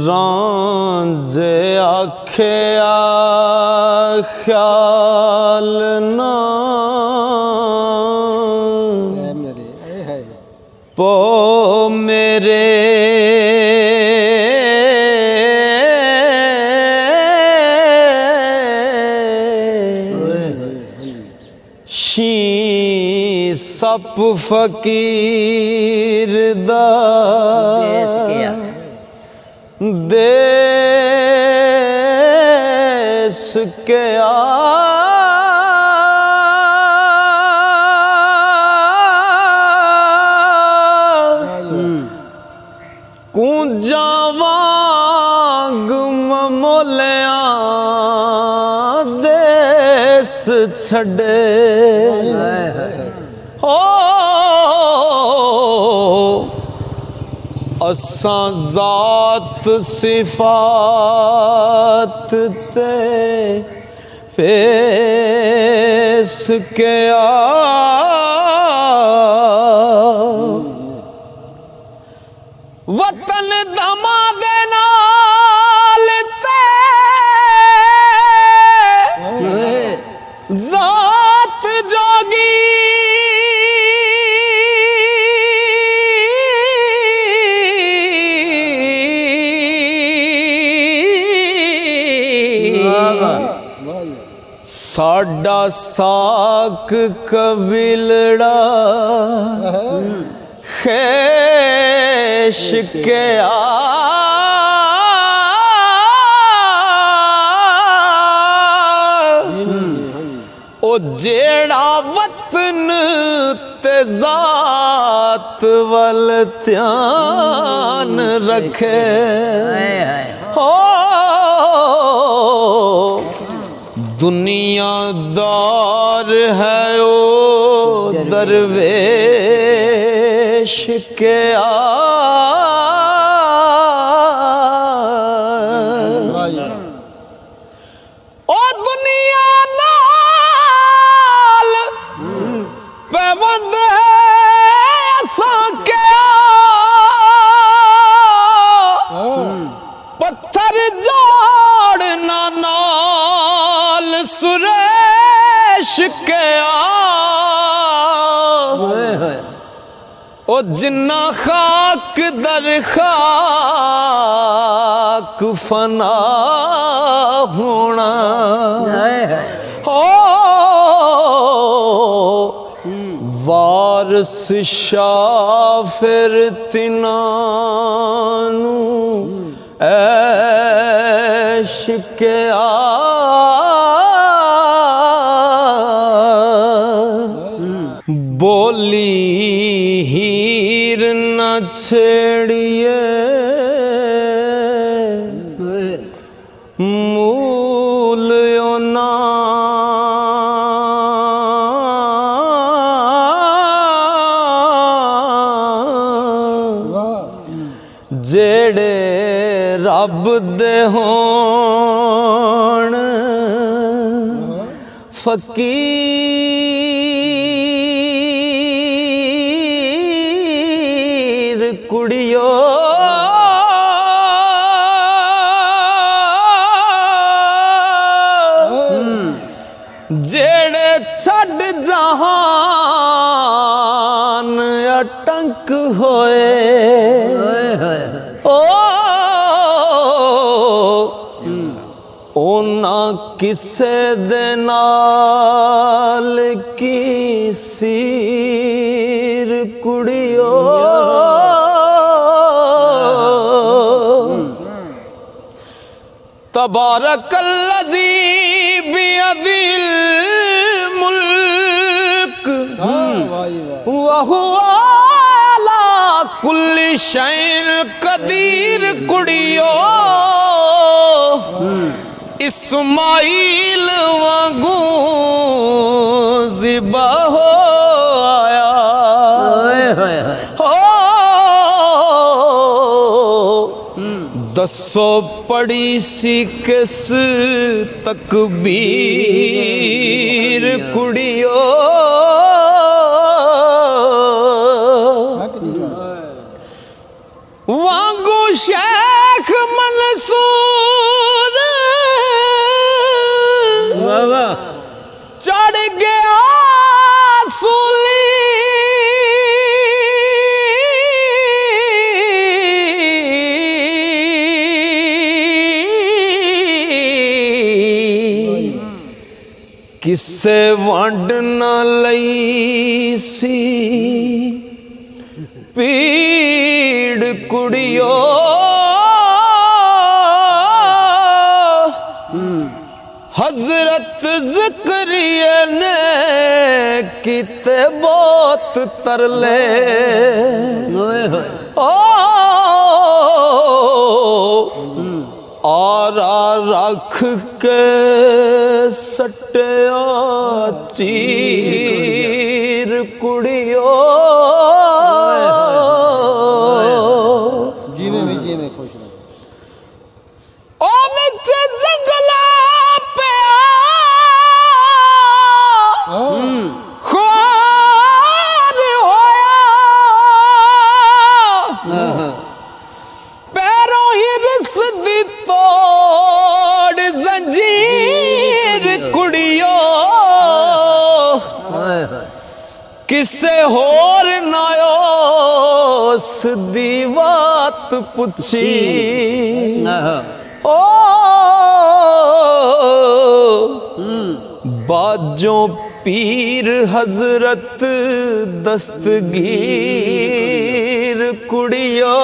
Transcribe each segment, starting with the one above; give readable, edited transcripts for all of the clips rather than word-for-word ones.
रांझे आख्या ख्याल ना पो मेरे शी सप फकीर दा देस के कूंजावांग ममोलिया देस छड़े हो असां ज़ात सिफात ते पेश के वतन दमा दे नाल ते ज़ात जोगी साडा साक कबिलड़ा खेश के ओ जेड़ा वतन ते ज़ात वल ध्यान रखे हो दुनियादार है ओ दरवेश के ओ दुनिया नाल पैबंद असां के पत्थर जोड़ना नाल सुरेश के ओ जिन्ना खाक दर खाक फना होना हो वारस शाह फिर तिनानू ऐश के बोली हीर न छेड़िए मूल ना जेड़े रब दे होण फकीर कुड़ियो जेड़े छड़ जहान अटंक होए ओना किसे दे नाल की सीर कुड़ियो तबारकल्लज़ी बियदिल मुल्क व हुवा अला कुल्ली शैइन कदीर कुड़ियो इस्माइल वांगू ज़िबा हो आया हो दसो पड़ी सी किस तकबीर कुड़ियो वांगू शेख मंसूर चढ़ गया सूली किसे वंड न लई सी पीड़ कुड़ियो हजरत ज़करिया ने किते बहुत तरले आरा रख के सटिया चीर कुड़ियो जीवे में खुश रहो ओ नीचे जंगला पे ख्वार होया पैरों ही रिस दी तोड़ जंजीर कुड़ियो किसे होर नायो सदी बात पुछी ओ बाजों पीर हजरत दस्तगीर कुड़ियो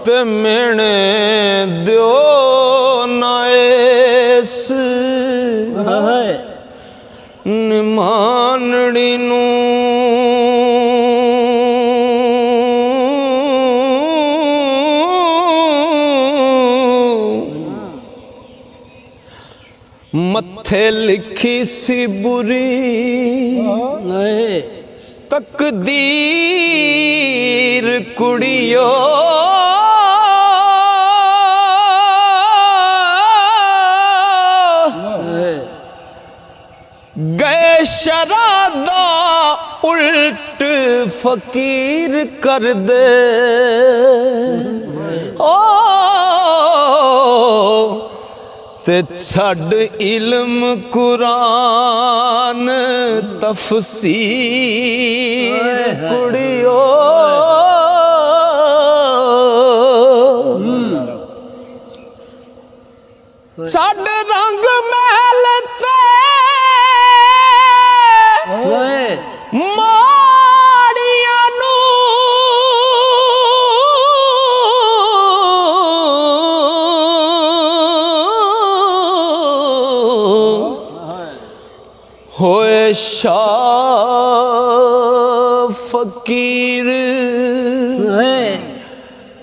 ते मेने दो नाएस निमानड़ी नू मत्थे लिखी सी बुरी तकदीर कुड़ियो गए शरादा उल्ट फकीर कर दे ओ ते छड़ इल्म कुरान तफसीर कुड़ियो छड़ रंग महल ते माड़ियां नू होए शाह फकीर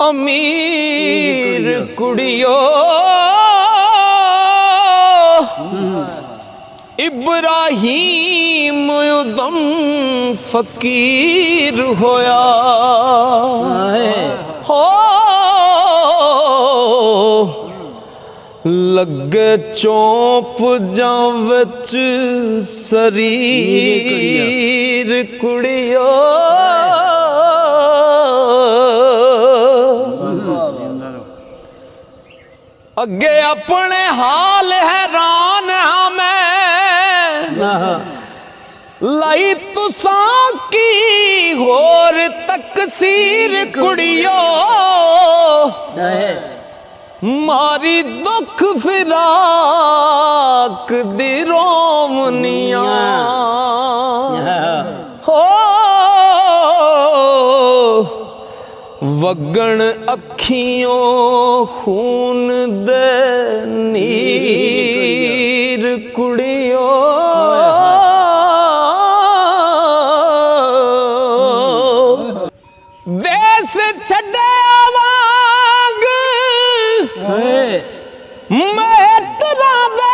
अमीर कुड़ियो इब्राहीम उदम फकीर होया हो लगे चौंप जां विच शरीर कुड़ियो अगे अपने हाल हैरान हमें लाई तुसां की होर तकसीर कुड़ियो मारी दुख फिराक दी रोमनिया हो वगण अखियों खून दे नीर कुड़ियो देश छड़े वांग मेटरा दे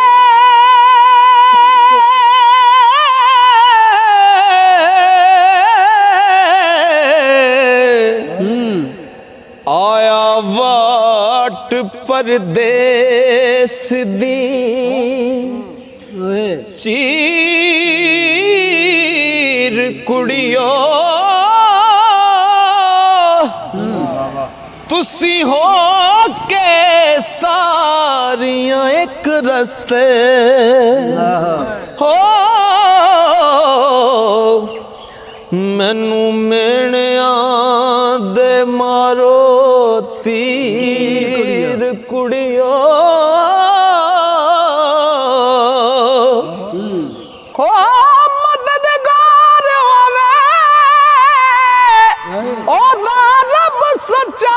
घाट परदेस दी चीर कुड़ियो तुसी हो के सारियां एक रस्ते हो मैनू मेणिया दे मारो तीर कुड़ियो हो मददगार होवे ओदा रब सच्चा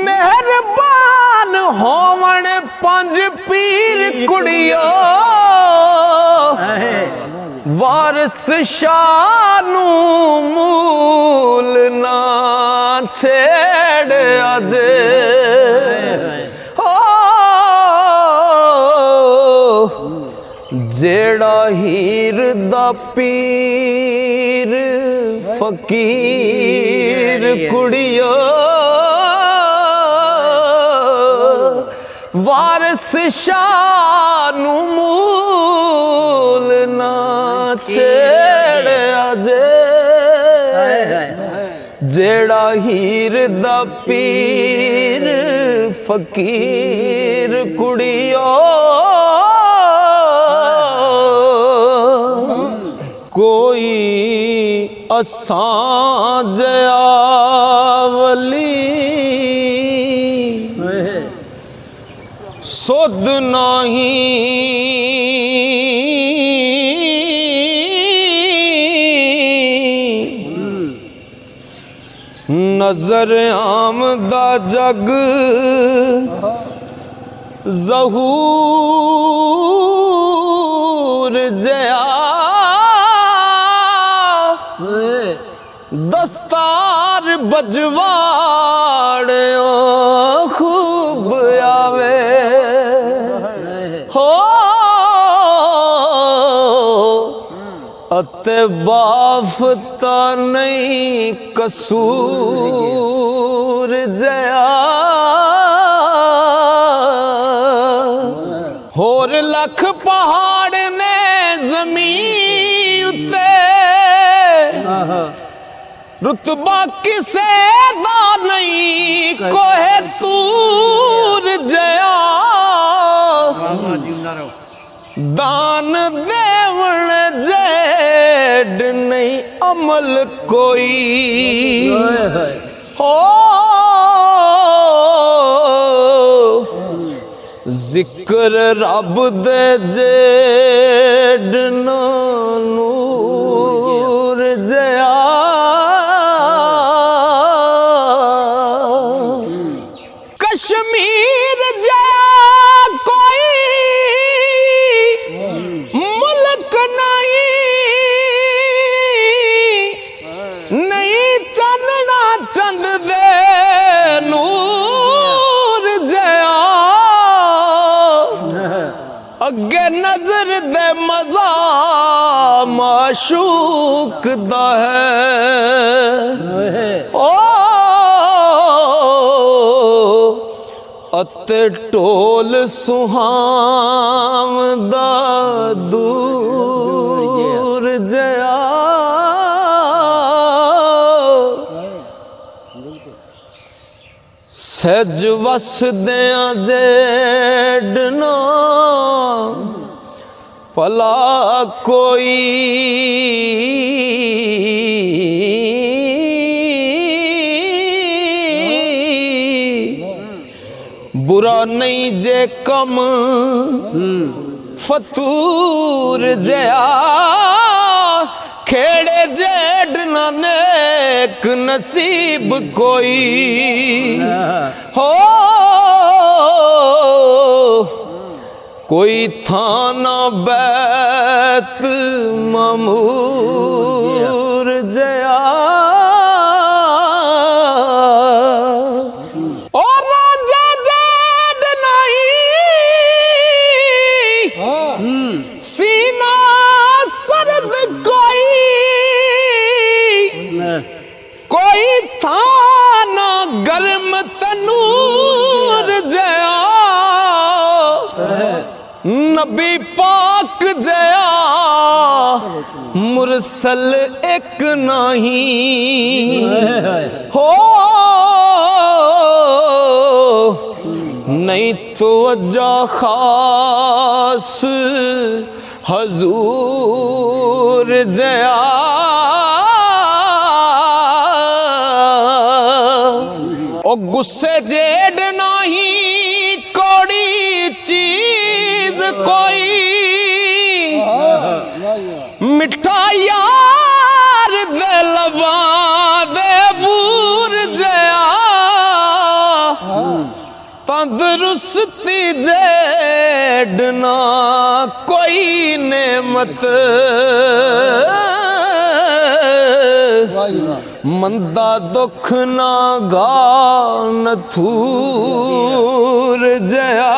मेहरबान होवण पंज पीर कुड़ियो वारिस शाह नू मूल ना छेड़ अजे हो जेड़ा हीर दा पीर फकीर कुड़ियो वारिस शाह नू मूल ना छेड़ अजे जेड़ा हीर दा पीर फकीर कुड़ियो कोई असां जया वली सुध नहीं नजर आमदा जग ज़हूर जया दस्तार बजवाड़ खूब आवे हो अते बाफता नहीं कसूर जया होर लख पहाड़ ने जमीन उते रुतबा किसे दा नहीं कोहे तूर जया दान देवण जेड नहीं अमल कोई हो जिक्र रब दे जेड ना नूर जया कश्मीर जया कोई मुल्क नहीं चलना चंद दे नूर जया अगे नजर दे मजा माशूक दा है ओ अते टोल सुहावदा दूर जया सज वसदिया जेडना भला कोई बुरा नहीं जे कम फतूर जया खेड़े जेड नेक नसीब कोई हो कोई थाना बैत ममूर जया सीना सरद कोई था गर्म तनूर जया नबी पाक जया मुरसल एक नहीं हो नहीं तो अजा खास हजूर जया ओ गुस्से जेड नहीं कोड़ी चीज कोई मिठा यार दे लबा दे बूर जया तंदरुस्ती जेड ना कोई नेमत मंदा दुख ना गान थूर जया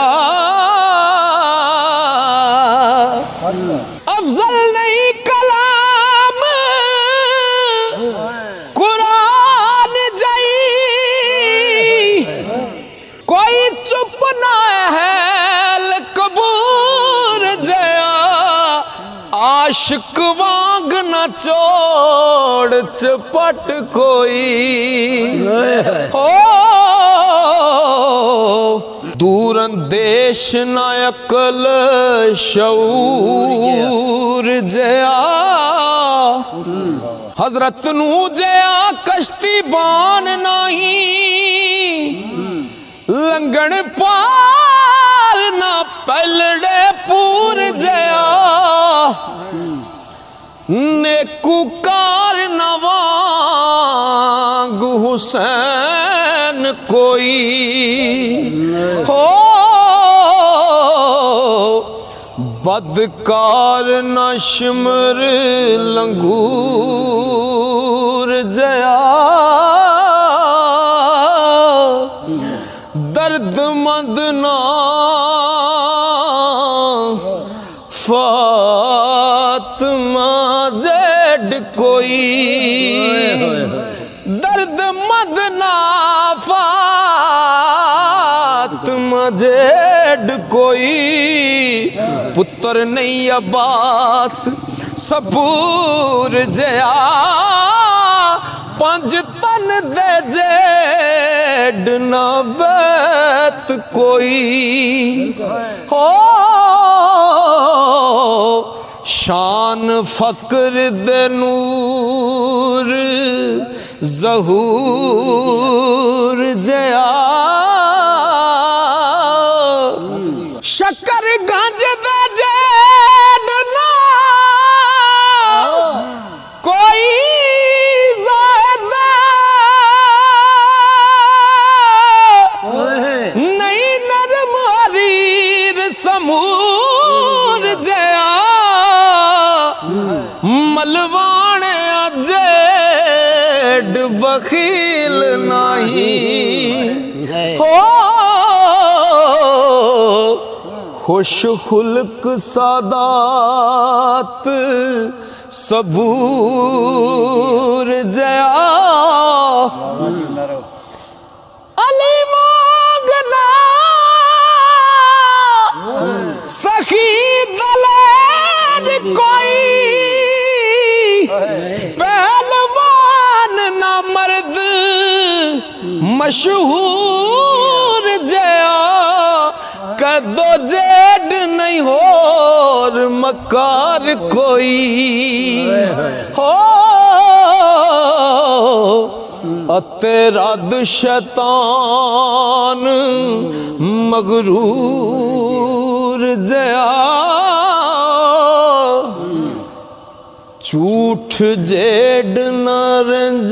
अफजल नहीं कलाम कुरान जाई कोई चुप ना है कबूर जया आशिक वांग न चोड़ चपट कोई हो दूर अंदेश न अकल शऊर जया हजरत नू जया कश्ती बान नहीं लंगण पार ना पलड़े पूर जया नेकुकार नवांग हुसैन कोई हो बदकार न शिमर लंगूर जया दर्दमंद ना फातिमा जेड कोई दर्दमंद ना फातिमा जेड कोई पुत्र नहीं अब्बास सबूर जया पंज तन दे जेड ना बैत कोई हो शान फकर दे नूर ज़हूर जया शक्कर गंज दे जेड ना कोई नहीं नरम हरीर समूर जया मलवाने जेड बखील नहीं हो खुश खुल्क सादात सबूर जया अली मांगना सखी दलेर कोई पहलवान ना मर्द मशहूर जया कदो जेड नहीं होर मकार कोई हो तेरा शैतान मगरूर जया झूठ जेड नारंज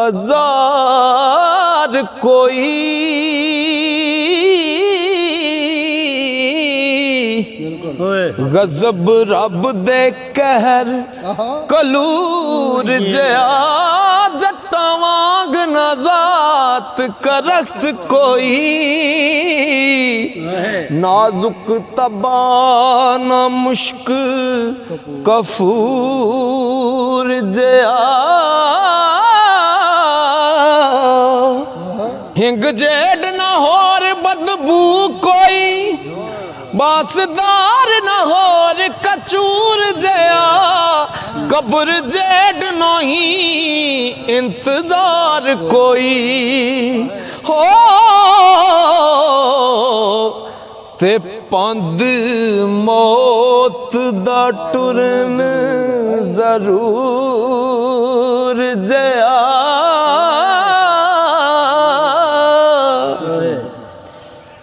अजार कोई गजब रब दे कहर कलूर जया जट्टा वांग नजात करख्त कोई नाजुक तबान मुश्क कफूर जया इंग जेड न होर बदबू कोई बासदार न होर कचूर जया कब्र जेड नहीं इंतजार कोई हो ते पंद मौत दा टुरन जरूर जया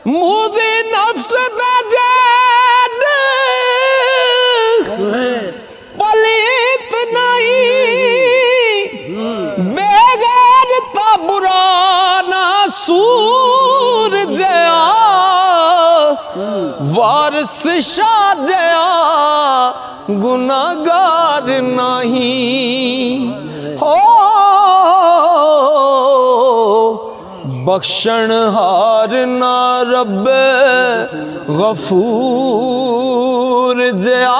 मुझे नफ्स दा जेड पलीत नहीं बेगैर ता बुराना सूर जया वारस शाह जया गुनागार नहीं हो बख्शण हार ना रब गफूर जया